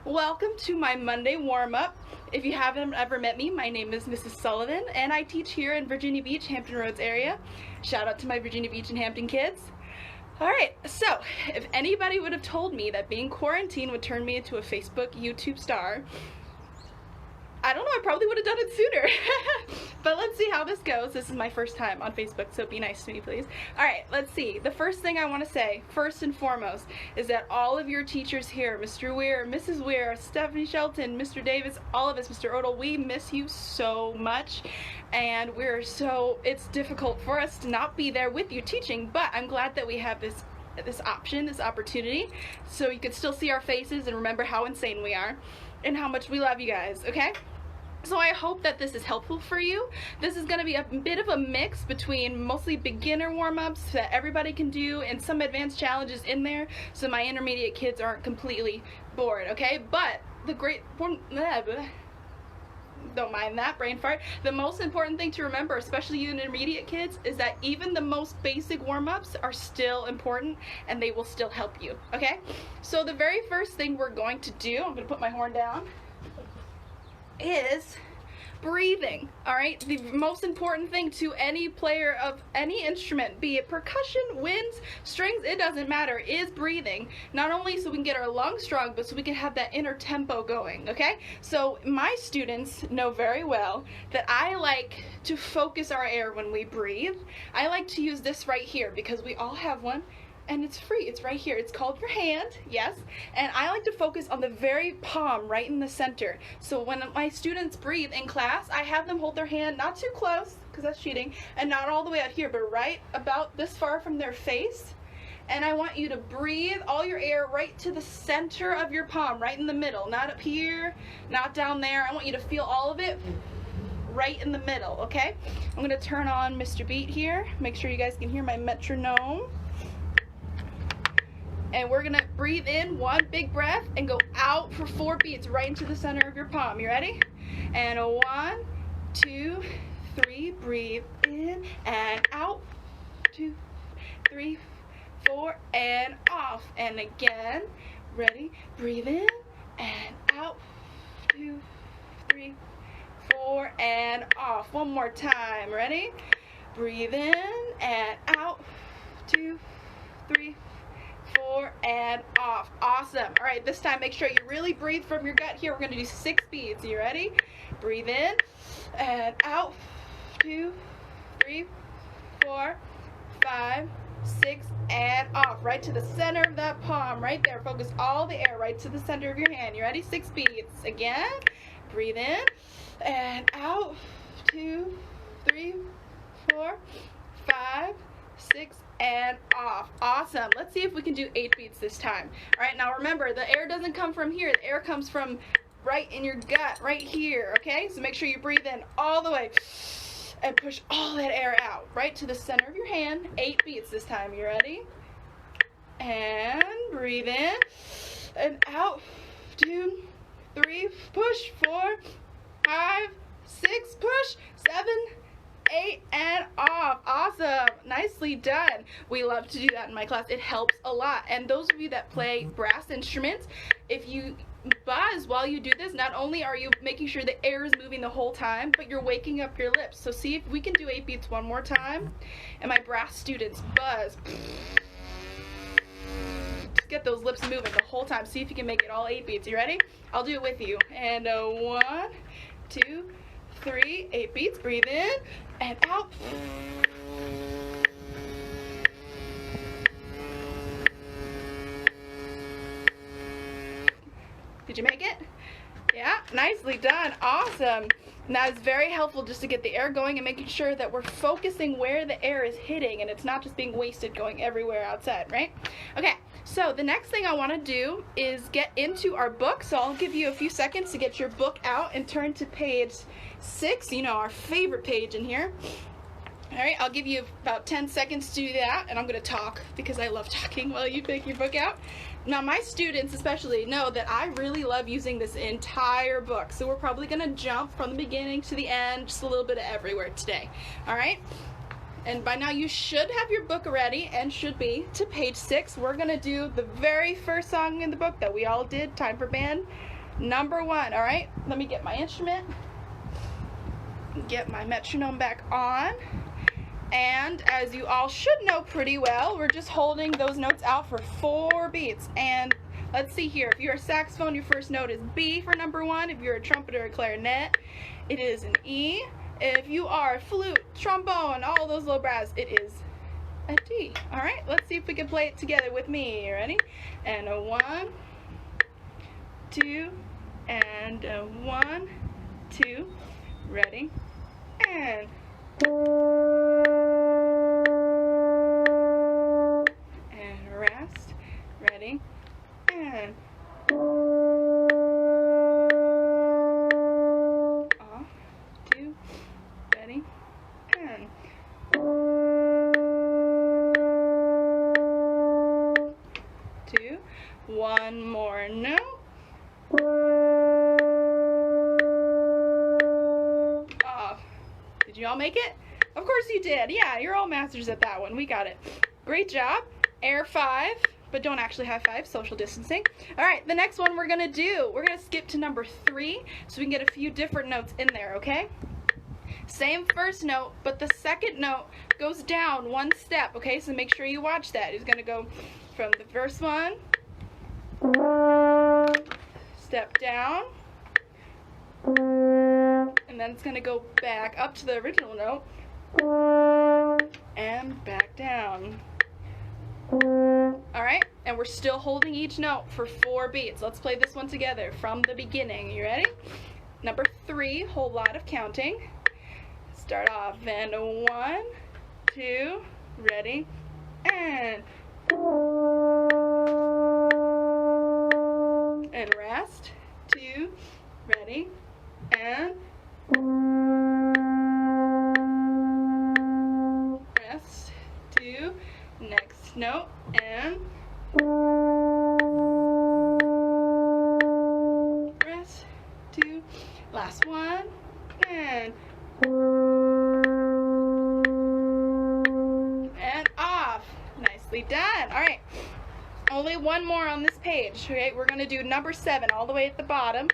Welcome to my Monday warm-up. If you haven't ever met me, my name is Mrs. Sullivan and I teach here in Virginia Beach, Hampton Roads area. Shout out to my Virginia Beach and Hampton kids. Alright, so if anybody would have told me that being quarantined would turn me into a Facebook, YouTube star, I don't know, I probably would have done it sooner. But let's see how this goes. This is my first time on Facebook, so be nice to me, please. Alright, let's see. The first thing I want to say, first and foremost, is that all of your teachers here, Mr. Weir, Mrs. Weir, Stephanie Shelton, Mr. Davis, all of us, Mr. Odell, we miss you so much. And it's difficult for us to not be there with you teaching, but I'm glad that we have this option, this opportunity, so you can still see our faces and remember how insane we are and how much we love you guys, okay? So I hope that this is helpful for you. This is going to be a bit of a mix between mostly beginner warm-ups that everybody can do and some advanced challenges in there so my intermediate kids aren't completely bored, okay? But don't mind that brain fart. The most important thing to remember, especially you intermediate kids, is that even the most basic warm-ups are still important and they will still help you, okay? So the very first thing we're going to do, I'm going to put my horn down, is breathing. Alright, the most important thing to any player of any instrument, be it percussion, winds, strings, it doesn't matter, is breathing. Not only so we can get our lungs strong, but so we can have that inner tempo going, okay? So my students know very well that I like to focus our air when we breathe. I like to use this right here because we all have one. And it's free, it's right here. It's called your hand, yes. And I like to focus on the very palm right in the center. So when my students breathe in class, I have them hold their hand not too close, because that's cheating, and not all the way out here, but right about this far from their face. And I want you to breathe all your air right to the center of your palm, right in the middle. Not up here, not down there. I want you to feel all of it right in the middle, okay? I'm gonna turn on Mr. Beat here. Make sure you guys can hear my metronome. And we're gonna breathe in one big breath and go out for 4 beats right into the center of your palm. You ready? And a 1, 2, 3, breathe in and out. 2, 3, 4, and off. And again, ready? Breathe in and out. 2, 3, 4, and off. One more time. Ready? Breathe in and out. 2, 3, 4, and off. Awesome. All right, this time make sure you really breathe from your gut here. We're going to do 6 beats. You ready? Breathe in and out. 2, 3, 4, 5, 6, and off. Right to the center of that palm. Right there. Focus all the air right to the center of your hand. You ready? 6 beats. Again. Breathe in and out. 2, 3, 4, 5, 6, and off. Awesome. Let's see if we can do 8 beats this time. All right, now remember, the air doesn't come from here. The air comes from right in your gut, right here, okay? So make sure you breathe in all the way and push all that air out, right to the center of your hand. 8 beats this time. You ready? And breathe in and out. 2, 3, push. 4, 5, 6, push. 7, 8 and off. Awesome. Nicely done. We love to do that in my class. It helps a lot. And those of you that play brass instruments, if you buzz while you do this, not only are you making sure the air is moving the whole time, but you're waking up your lips. So see if we can do 8 beats one more time. And my brass students buzz. Just get those lips moving the whole time. See if you can make it all 8 beats. You ready? I'll do it with you. And 1, 2, 3, 8 beats. Breathe in and out. Did you make it? Yeah, nicely done. Awesome. And that is very helpful just to get the air going and making sure that we're focusing where the air is hitting and it's not just being wasted going everywhere outside, right? Okay, so the next thing I want to do is get into our book. So I'll give you a few seconds to get your book out and turn to page 6, you know, our favorite page in here. All right, I'll give you about 10 seconds to do that, and I'm going to talk because I love talking while you take your book out. Now, my students especially know that I really love using this entire book, so we're probably going to jump from the beginning to the end, just a little bit of everywhere today. All right? And by now you should have your book ready and should be to page 6. We're going to do the very first song in the book that we all did, Time for Band, number 1. All right? Let me get my instrument, get my metronome back on. And as you all should know pretty well, we're just holding those notes out for 4 beats. And let's see here. If you're a saxophone, your first note is B for number 1. If you're a trumpet or a clarinet, it is an E. If you are a flute, trombone, all those low brass, it is a D. All right, let's see if we can play it together with me. You ready? And 1, 2, and 1, 2. Ready? And rest, ready, and off, 2, ready, and 2, 1 more note, off. Did you all make it? Of course you did. Yeah, you're all masters at that one. We got it. Great job. Air 5, but don't actually high five, social distancing. All right, the next one we're gonna do, we're gonna skip to number 3 so we can get a few different notes in there, okay? Same first note, but the second note goes down 1 step, okay? So make sure you watch that. It's gonna go from the first one, step down, and then it's gonna go back up to the original note, and back down. All right, and we're still holding each note for 4 beats. Let's play this one together from the beginning. You ready? Number 3, whole lot of counting. Start off and 1, 2, ready, and rest, 2, ready, and rest, 2, next note, and rest, 2, last one, and off. Nicely done. All right, only one more on this page. Okay, we're gonna do number 7 all the way at the bottom,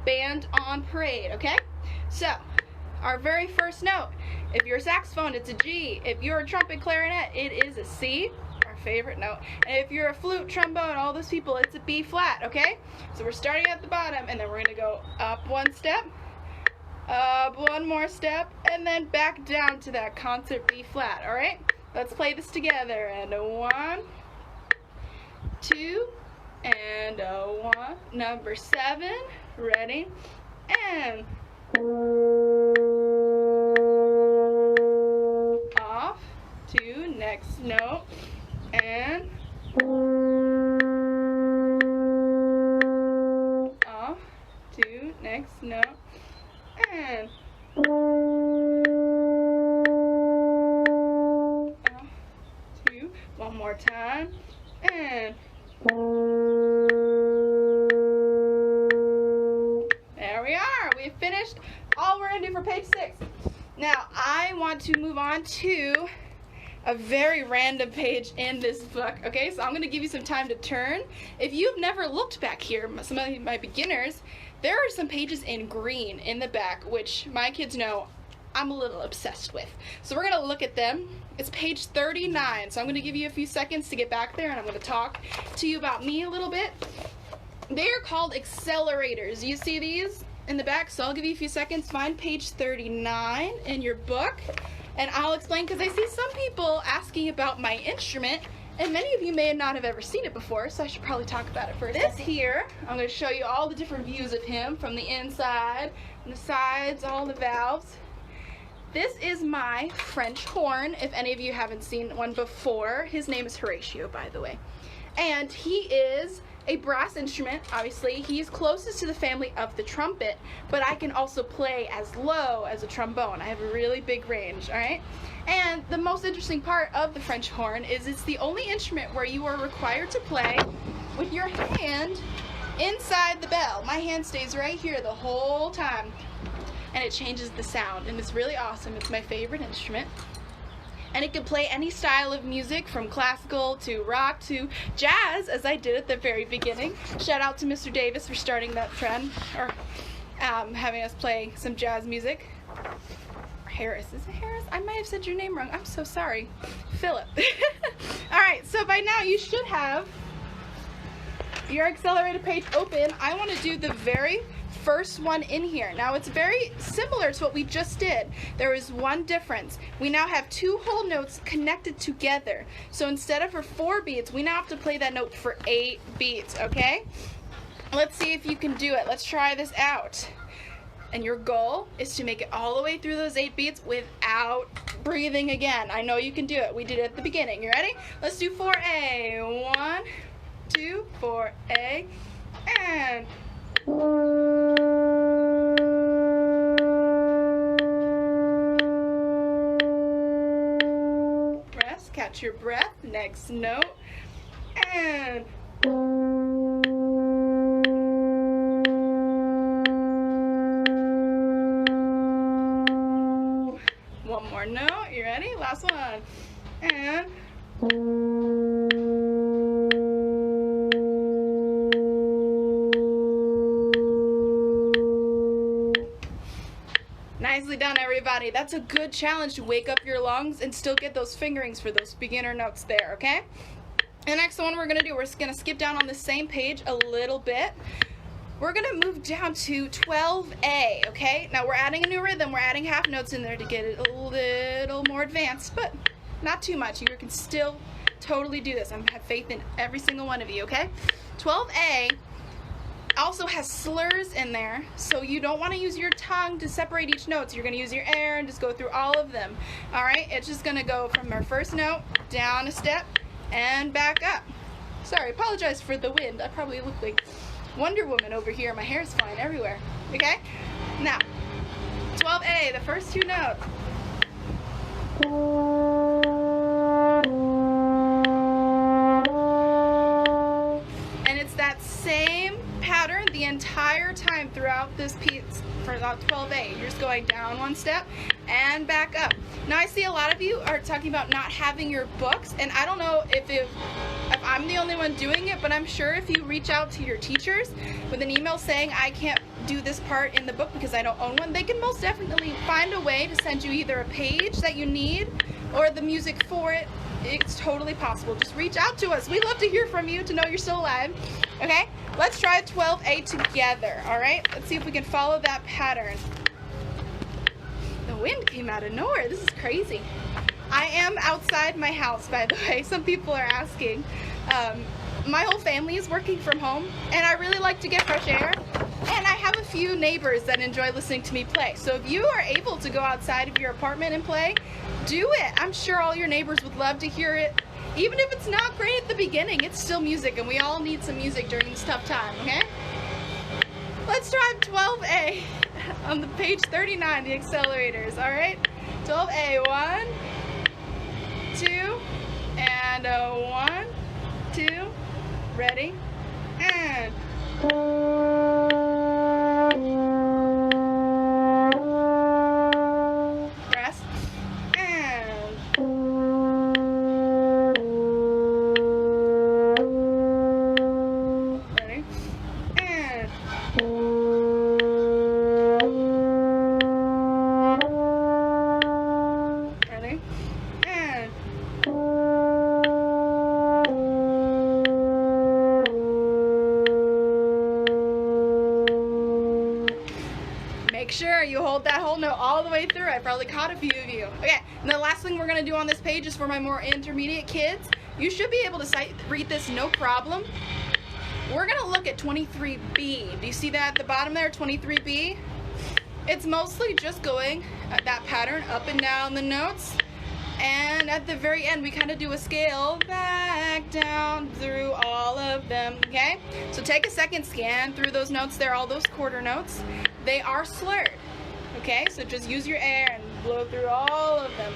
Band on Parade. Okay, so our very first note, if you're a saxophone, it's a G. If you're a trumpet, clarinet, it is a C, our favorite note. And if you're a flute, trombone, all those people, it's a B flat, okay? So we're starting at the bottom, and then we're gonna go up 1 step, up 1 more step, and then back down to that concert B flat, all right? Let's play this together. And 1, 2, and 1. Number 7, ready, and off, 2, next note, and off, 2, next note, and off, 2, one more time, and there we are. We've finished all we're gonna do for page 6. Now, I want to move on to a very random page in this book. Okay, so I'm going to give you some time to turn. If you've never looked back here, some of my beginners, there are some pages in green in the back, which my kids know I'm a little obsessed with. So we're going to look at them. It's page 39, so I'm going to give you a few seconds to get back there, and I'm going to talk to you about me a little bit. They are called accelerators. You see these in the back? So I'll give you a few seconds. Find page 39 in your book, and I'll explain, because I see some people asking about my instrument, and many of you may not have ever seen it before, so I should probably talk about it for a second. This here, I'm going to show you all the different views of him from the inside, and the sides, all the valves. This is my French horn, if any of you haven't seen one before. His name is Horatio, by the way. And he is a brass instrument, obviously. He's closest to the family of the trumpet, but I can also play as low as a trombone. I have a really big range, all right? And the most interesting part of the French horn is it's the only instrument where you are required to play with your hand inside the bell. My hand stays right here the whole time, and it changes the sound, and it's really awesome. It's my favorite instrument. And it can play any style of music, from classical to rock to jazz, as I did at the very beginning. Shout out to Mr. Davis for starting that trend, or having us play some jazz music. Harris, is it Harris? I might have said your name wrong. I'm so sorry. Philip. Alright, so by now you should have your accelerator page open. I want to do the very first one in here. Now it's very similar to what we just did. There is one difference. We now have two whole notes connected together. So instead of for 4 beats, we now have to play that note for 8 beats, okay? Let's see if you can do it. Let's try this out. And your goal is to make it all the way through those 8 beats without breathing again. I know you can do it. We did it at the beginning. You ready? Let's do 4A. 1, 2, 4A, and rest, catch your breath, next note, and one more note. You ready? Last one, and nicely done, everybody. That's a good challenge to wake up your lungs and still get those fingerings for those beginner notes there, okay? The next one we're going to do, we're just going to skip down on the same page a little bit. We're going to move down to 12A, okay? Now we're adding a new rhythm. We're adding half notes in there to get it a little more advanced, but not too much. You can still totally do this. I have faith in every single one of you, okay? 12A also has slurs in there, so you don't want to use your tongue to separate each note. So you're going to use your air and just go through all of them. All right, it's just going to go from our first note down a step and back up. Sorry, apologize for the wind. I probably look like Wonder Woman over here. My hair's flying everywhere. Okay, now 12A, the first 2 notes. And it's that same pattern the entire time throughout this piece for about 12A. You're just going down 1 step and back up. Now I see a lot of you are talking about not having your books, and I don't know if I'm the only one doing it, but I'm sure if you reach out to your teachers with an email saying I can't do this part in the book because I don't own one, they can most definitely find a way to send you either a page that you need or the music for it. It's totally possible. Just reach out to us. We love to hear from you to know you're still alive. Okay, let's try 12A together. All right, let's see if we can follow that pattern. The wind came out of nowhere. This is crazy. I am outside my house, by the way. Some people are asking. My whole family is working from home, and I really like to get fresh air. And I have a few neighbors that enjoy listening to me play. So if you are able to go outside of your apartment and play, do it. I'm sure all your neighbors would love to hear it. Even if it's not great at the beginning, it's still music, and we all need some music during this tough time, okay? Let's try 12A on the page 39, the accelerators, all right? 12A, 1, 2, and a 1, 2, ready, and rest, sure you hold that whole note all the way through. I probably caught a few of you. Okay, and the last thing we're going to do on this page is for my more intermediate kids. You should be able to read this no problem. We're going to look at 23B. Do you see that at the bottom there, 23B? It's mostly just going that pattern up and down the notes. And at the very end, we kind of do a scale back down through all of them, okay? So take a second, scan through those notes there, all those quarter notes. They are slurred, okay? So just use your air and blow through all of them.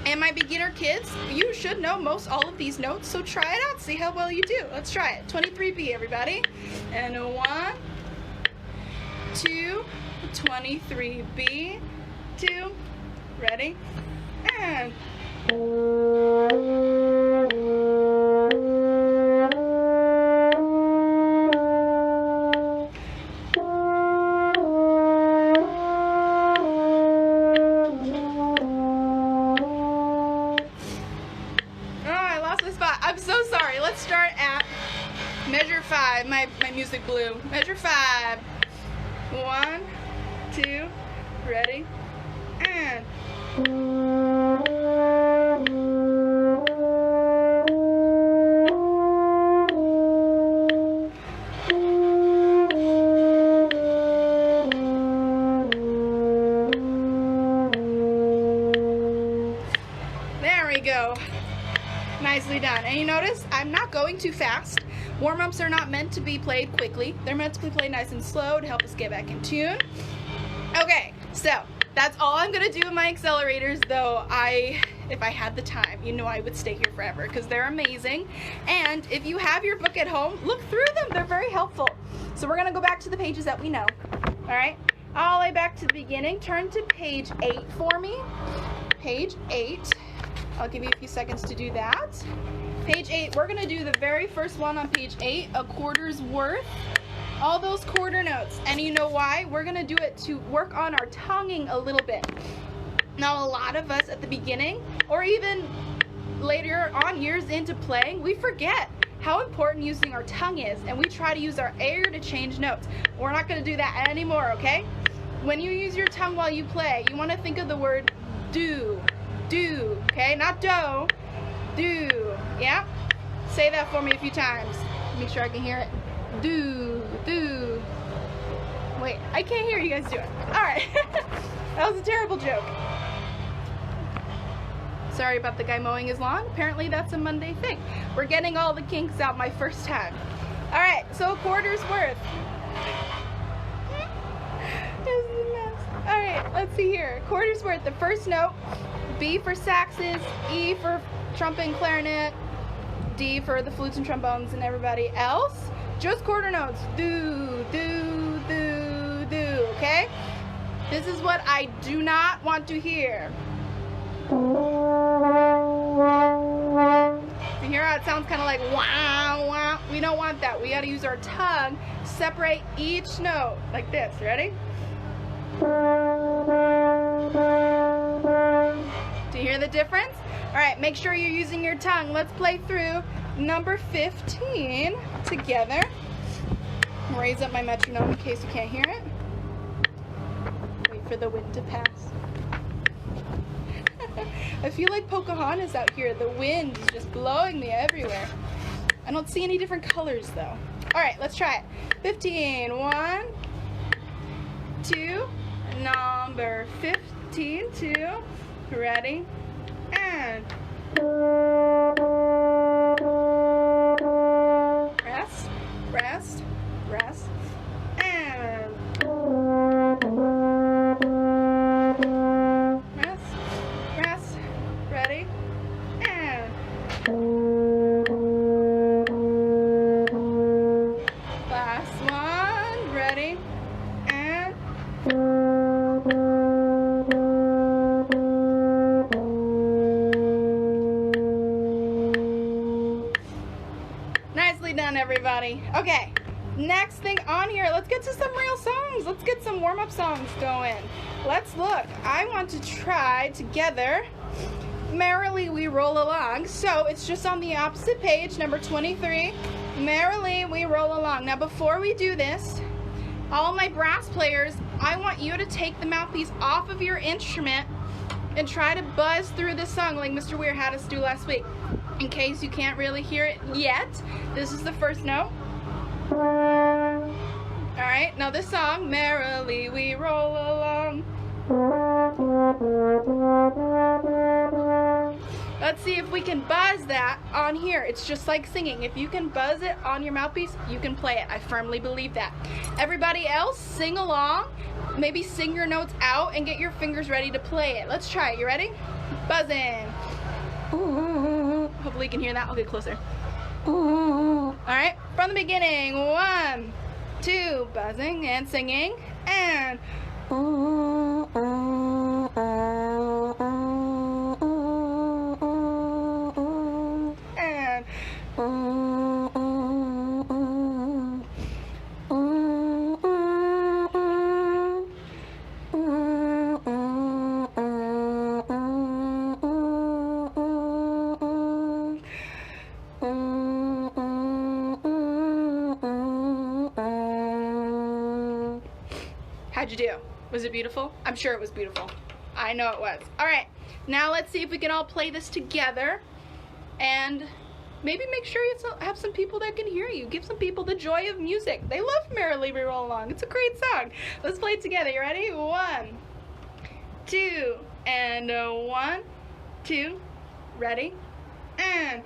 And my beginner kids, you should know most all of these notes, so try it out, see how well you do. Let's try it. 23B, everybody. And 1, 2, 23B, 2, ready? And I lost my spot. I'm so sorry. Let's start at measure 5. My music blew. Measure 5. 1, 2, ready? And there we go. Nicely done. And you notice I'm not going too fast. Warm-ups are not meant to be played quickly. They're meant to be played nice and slow to help us get back in tune. Okay, so that's all I'm gonna do in my accelerators, though if I had the time, you know I would stay here forever because they're amazing. And if you have your book at home, look through them. They're very helpful. So we're gonna go back to the pages that we know. All right, all the way back to the beginning. Turn to page 8 for me. Page 8. I'll give you a few seconds to do that. Page 8, we're gonna do the very first one on page 8, a quarter's worth. All those quarter notes. And you know why? We're gonna do it to work on our tonguing a little bit. Now, a lot of us at the beginning, or even later on years into playing, we forget how important using our tongue is, and we try to use our air to change notes. We're not gonna do that anymore, okay? When you use your tongue while you play, you wanna think of the word do, okay? Not do, do, yeah? Say that for me a few times. Make sure I can hear it. Do. Wait, I can't hear you guys do it. All right. That was a terrible joke. Sorry about the guy mowing his lawn. Apparently that's a Monday thing. We're getting all the kinks out my first time. All right, so a quarter's worth. This is a mess. All right, let's see here. Quarter's worth. The first note, B for saxes, E for trumpet and clarinet, D for the flutes and trombones and everybody else. Just quarter notes. Do, okay? This is what I do not want to hear. You hear how it sounds kind of like wow, wow? We don't want that. We got to use our tongue, separate each note like this. Ready? Do you hear the difference? All right, make sure you're using your tongue. Let's play through number 15 together. Raise up my metronome in case you can't hear it. Wait for the wind to pass. I feel like Pocahontas out here. The wind is just blowing me everywhere. I don't see any different colors though. All right, let's try it. 15. 1, 2, number 15, 2. Ready? And rest, rest, rest, and rest, rest, ready, and last one, ready, and nicely done, everybody. Okay, next thing on here, let's get to some real songs. Let's get some warm-up songs going. Let's look. I want to try together Merrily We Roll Along. So it's just on the opposite page, number 23. Merrily We Roll Along. Now before we do this, all my brass players, I want you to take the mouthpiece off of your instrument and try to buzz through the song like Mr. Weir had us do last week. In case you can't really hear it yet, this is the first note. Alright, now this song, merrily we roll along. Let's see if we can buzz that on here. It's just like singing. If you can buzz it on your mouthpiece, you can play it. I firmly believe that. Everybody else, sing along. Maybe sing your notes out and get your fingers ready to play it. Let's try it. You ready? Buzzing. Hopefully you can hear that. I'll get closer. Alright, from the beginning. 1, 2, buzzing and singing. And how'd you do? Was it beautiful? I'm sure it was beautiful. I know it was. Alright, now let's see if we can all play this together and maybe make sure you have some people that can hear you. Give some people the joy of music. They love Merrily We Roll Along. It's a great song. Let's play it together. You ready? 1, 2, and 1, 2, ready, and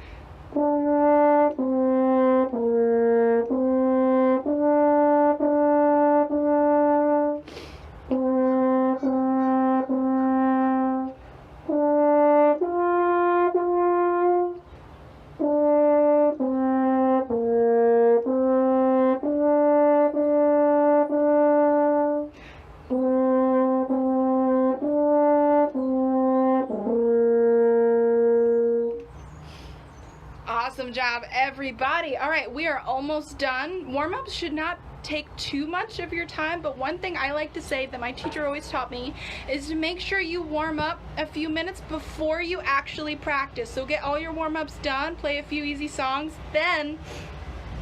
awesome job, everybody. All right, we are almost done. Warm-ups should not take too much of your time, but one thing I like to say that my teacher always taught me is to make sure you warm up a few minutes before you actually practice. So get all your warm-ups done, play a few easy songs, then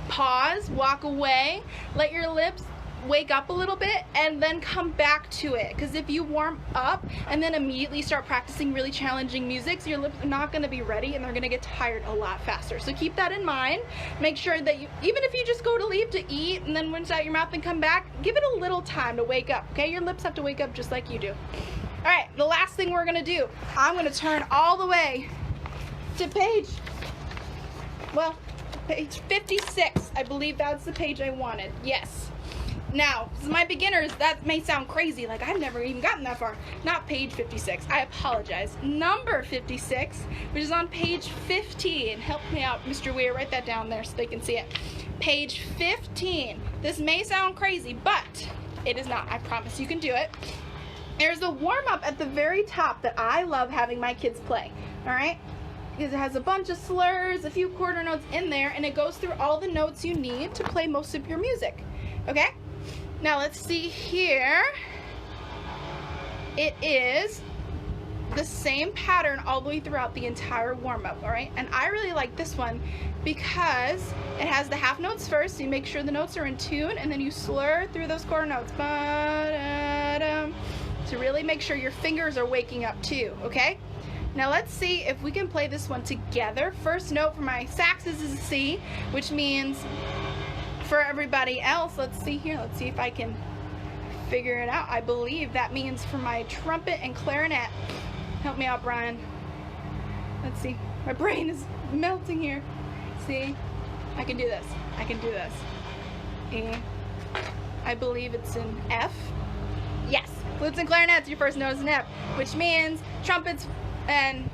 pause, walk away, let your lips wake up a little bit, and then come back to it. Because if you warm up and then immediately start practicing really challenging music, your lips are not going to be ready and they're going to get tired a lot faster. So keep that in mind. Make sure that you, even if you just go to leave to eat and then rinse out your mouth and come back, give it a little time to wake up, okay? Your lips have to wake up just like you do. All right, the last thing we're going to do, I'm going to turn all the way to page 56. I believe that's the page I wanted. Yes. Now, for my beginners, that may sound crazy, like I've never even gotten that far. Not page 56, I apologize. Number 56, which is on page 15. Help me out, Mr. Weir, write that down there so they can see it. Page 15. This may sound crazy, but it is not. I promise you can do it. There's a warm-up at the very top that I love having my kids play, all right? Because it has a bunch of slurs, a few quarter notes in there, and it goes through all the notes you need to play most of your music, okay? Now let's see here. It is the same pattern all the way throughout the entire warm-up, all right? And I really like this one because it has the half notes first, so you make sure the notes are in tune, and then you slur through those quarter notes. Ba-da-dum, to really make sure your fingers are waking up too, okay? Now let's see if we can play this one together. First note for my saxes is a C, which means for everybody else, let's see here, let's see if I can figure it out. I believe that means for my trumpet and clarinet. Help me out, Brian. Let's see, my brain is melting here. See, I can do this, I can do this. E, I believe it's an F. Yes, flutes and clarinets, your first note is an F, which means trumpets and,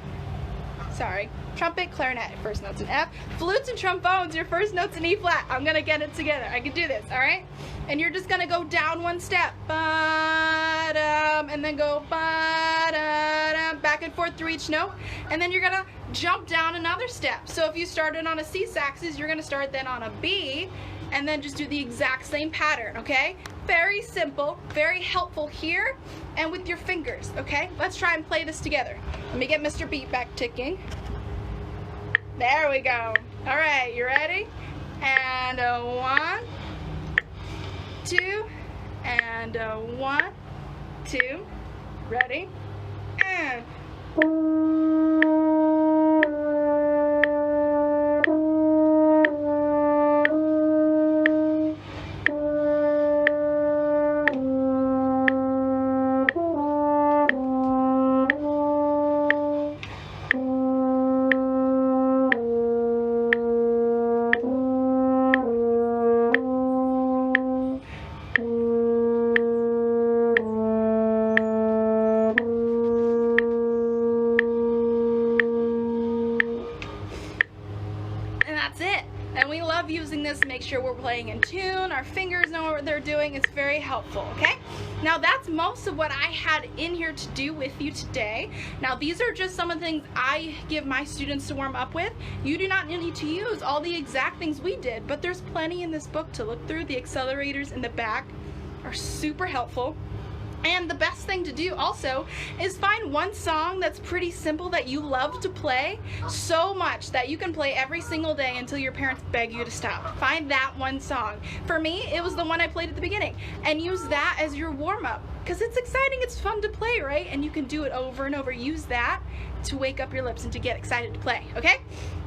trumpet, clarinet, first note's an F. Flutes and trombones, your first note's an E flat. I'm gonna get it together. I can do this, all right? And you're just gonna go down one step, ba-dum, and then go ba-da-dum, back and forth through each note, and then you're gonna jump down another step. So if you started on a C saxes, you're gonna start then on a B, and then just do the exact same pattern, okay? Very simple, very helpful here, and with your fingers, okay? Let's try and play this together. Let me get Mr. Beat back ticking. There we go. All right, you ready? And 1, 2, And 1, 2, ready, and that's it. And we love using this to make sure we're playing in tune. Our fingers know what they're doing. It's very helpful, okay? Now that's most of what I had in here to do with you today. Now these are just some of the things I give my students to warm up with. You do not need to use all the exact things we did, but there's plenty in this book to look through. The accelerators in the back are super helpful. And the best thing to do also is find one song that's pretty simple that you love to play so much that you can play every single day until your parents beg you to stop. Find that one song. For me, it was the one I played at the beginning, and use that as your warm-up because it's exciting, it's fun to play, right? And you can do it over and over. Use that to wake up your lips and to get excited to play, okay?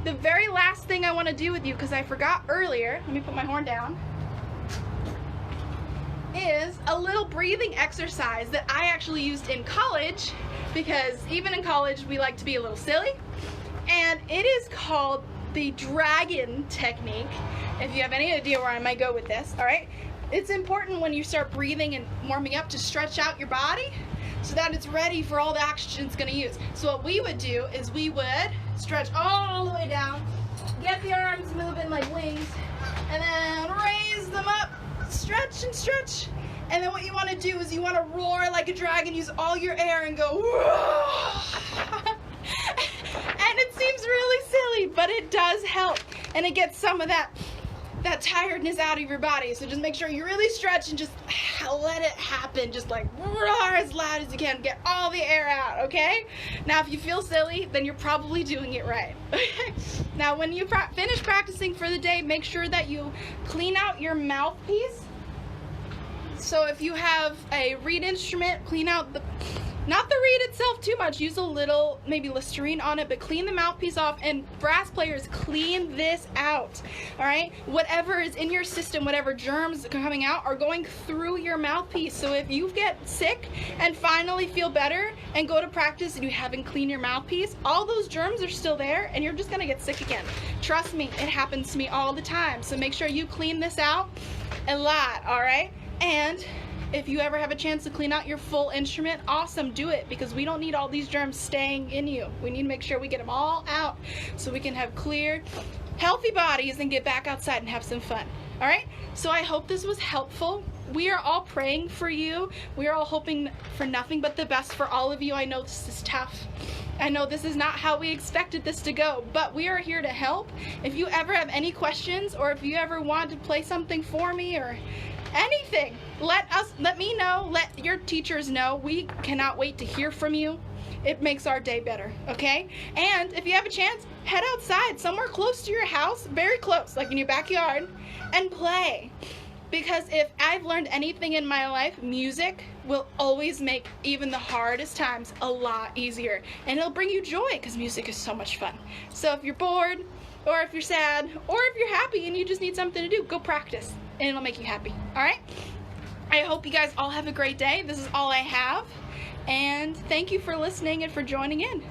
The very last thing I want to do with you, because I forgot earlier, let me put my horn down, is a little breathing exercise that I actually used in college, because even in college we like to be a little silly, and it is called the dragon technique. If you have any idea where I might go with this, all right? It's important when you start breathing and warming up to stretch out your body so that it's ready for all the action it's going to use. So what we would do is we would stretch all the way down, get the arms moving like wings, and then raise them up, stretch and stretch. And then what you want to do is you want to roar like a dragon, use all your air and go whoa. And it seems really silly, but it does help, and it gets some of that tiredness out of your body. So just make sure you really stretch and just let it happen. Just like roar as loud as you can. Get all the air out, okay? Now, if you feel silly, then you're probably doing it right. Now, when you finish practicing for the day, make sure that you clean out your mouthpiece. So if you have a reed instrument, clean out not the reed itself too much. Use a little, maybe Listerine on it, but clean the mouthpiece off. And brass players, clean this out, all right? Whatever is in your system, whatever germs are coming out are going through your mouthpiece. So if you get sick and finally feel better and go to practice and you haven't cleaned your mouthpiece, all those germs are still there and you're just gonna get sick again. Trust me, it happens to me all the time. So make sure you clean this out a lot, all right? And if you ever have a chance to clean out your full instrument, awesome, do it, because we don't need all these germs staying in you. We need to make sure we get them all out so we can have clear, healthy bodies and get back outside and have some fun. All right? So I hope this was helpful. We are all praying for you. We are all hoping for nothing but the best for all of you. I know this is tough. I know this is not how we expected this to go, but we are here to help. If you ever have any questions, or if you ever want to play something for me or anything, let me know, let your teachers know. We cannot wait to hear from you. It makes our day better, okay? And if you have a chance, head outside somewhere close to your house, very close, like in your backyard, and play. Because if I've learned anything in my life, music will always make even the hardest times a lot easier. And it'll bring you joy, because music is so much fun. So if you're bored, or if you're sad, or if you're happy and you just need something to do, go practice, and it'll make you happy, all right? I hope you guys all have a great day. This is all I have, and thank you for listening and for joining in.